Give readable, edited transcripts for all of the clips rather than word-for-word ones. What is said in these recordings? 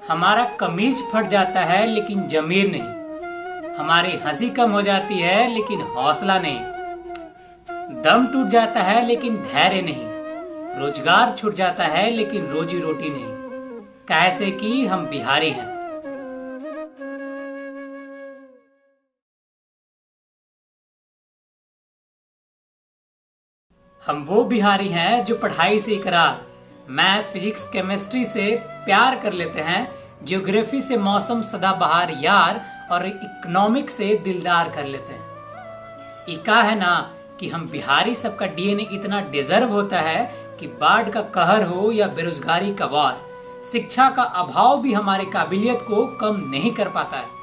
हमारा कमीज फट जाता है लेकिन जमीर नहीं। हमारी हंसी कम हो जाती है लेकिन हौसला नहीं। दम टूट जाता है लेकिन धैर्य नहीं। रोजगार छूट जाता है लेकिन रोजी रोटी नहीं। कैसे कि हम बिहारी हैं। हम वो बिहारी हैं जो पढ़ाई से इकरार, मैथ फिजिक्स केमिस्ट्री से प्यार कर लेते हैं, ज्योग्राफी से मौसम सदाबहार यार और इकोनॉमिक से दिलदार कर लेते हैं। इका है ना कि हम बिहारी सबका डीएनए इतना डिजर्व होता है कि बाढ़ का कहर हो या बेरोजगारी का वार, शिक्षा का अभाव भी हमारी काबिलियत को कम नहीं कर पाता है।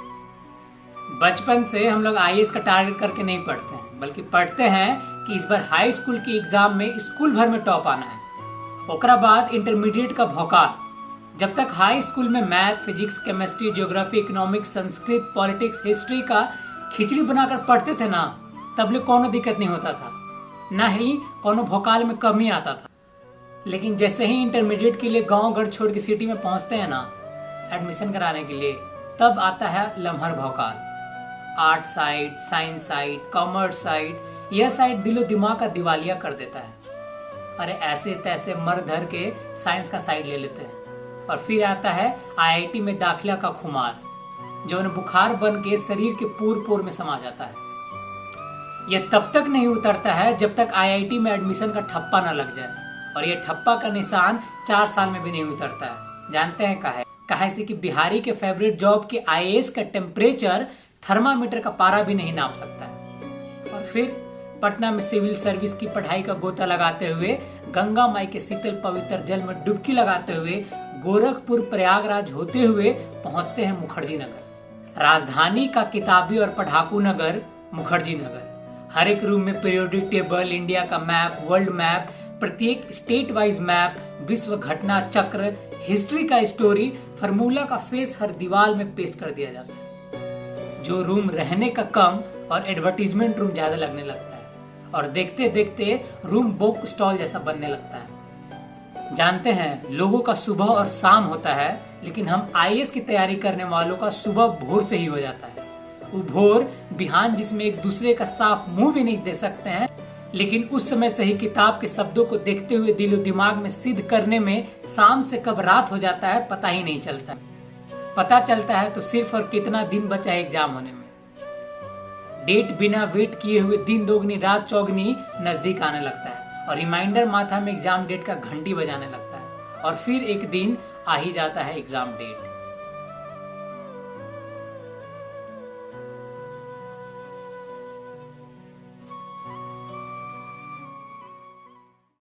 बचपन से हम लोग आईएएस का टारगेट करके नहीं पढ़ते हैं, बल्कि पढ़ते हैं कि इस बार हाई स्कूल के एग्जाम में स्कूल भर में टॉप आना है। ओकरा बाद इंटरमीडिएट का भौकाल। जब तक हाई स्कूल में math physics chemistry geography economics Sanskrit politics history का खिचड़ी बनाकर पढ़ते थे ना, तब ले कोनो दिक्कत नहीं होता था, ना ही कोनो भौकाल में कमी आता था। लेकिन जैसे ही इंटरमीडिएट के लिए गांव घर छोड़ के सिटी में पहुंचते हैं ना एडमिशन कराने के लिए, तब आता है लम्हर भौकाल। Art side, science side, commerce side, यह साइड दिलो दिमाग का दिवालिया कर देता है। अरे ऐसे तैसे मर धर के साइंस का साइड ले लेते हैं। और फिर आता है आईआईटी में दाखिला का खुमार, जो उन्हें बुखार बन के शरीर के पूर पूर में समा जाता है। यह तब तक नहीं उतरता है जब तक आईआईटी में एडमिशन का ठप्पा न लग जाए, और यह ठप्पा का निशान 4 साल में भी नहीं उतरता है। जानते हैं काहे से कि बिहारी के फेवरेट जॉब के आईएएस का टेम्परेचर थर्मामीटर का पारा भी नहीं नाप सकता है। और फिर पटना में सिविल सर्विस की पढ़ाई का गोता लगाते हुए, गंगा माई के शीतल पवित्र जल में डुबकी लगाते हुए, गोरखपुर प्रयागराज होते हुए पहुंचते हैं मुखर्जी नगर, राजधानी का किताबी और पढ़ाकू नगर मुखर्जी नगर। हर एक रूम में पीरियोडिक टेबल, इंडिया का मैप, वर्ल्ड मैप, प्रत्येक स्टेट वाइज मैप, विश्व घटना चक्र, हिस्ट्री का स्टोरी, फार्मूला का फेस हर दीवार में पेस्ट कर दिया जाता है। जो रूम रहने का कम और एडवर्टीजमेंट रूम ज्यादा लगने लगता है, और देखते देखते रूम बुक स्टॉल जैसा बनने लगता है। जानते हैं लोगों का सुबह और शाम होता है, लेकिन हम आईएएस की तैयारी करने वालों का सुबह भोर से ही हो जाता है। वो भोर बिहान जिसमें एक दूसरे का साफ मुंह भी नहीं दे सकते हैं, लेकिन उस समय से ही किताब के शब्दों को देखते हुए दिलो दिमाग में सिद्ध करने में शाम से कब रात हो जाता है पता ही नहीं चलता। पता चलता है तो सिर्फ और कितना दिन बचा है एग्जाम होने में। डेट बिना वेट किए हुए दिन दोगुनी रात चौगुनी नजदीक आने लगता है, और रिमाइंडर माथा में एग्जाम डेट का घंटी बजाने लगता है। और फिर एक दिन आ ही जाता है एग्जाम डेट।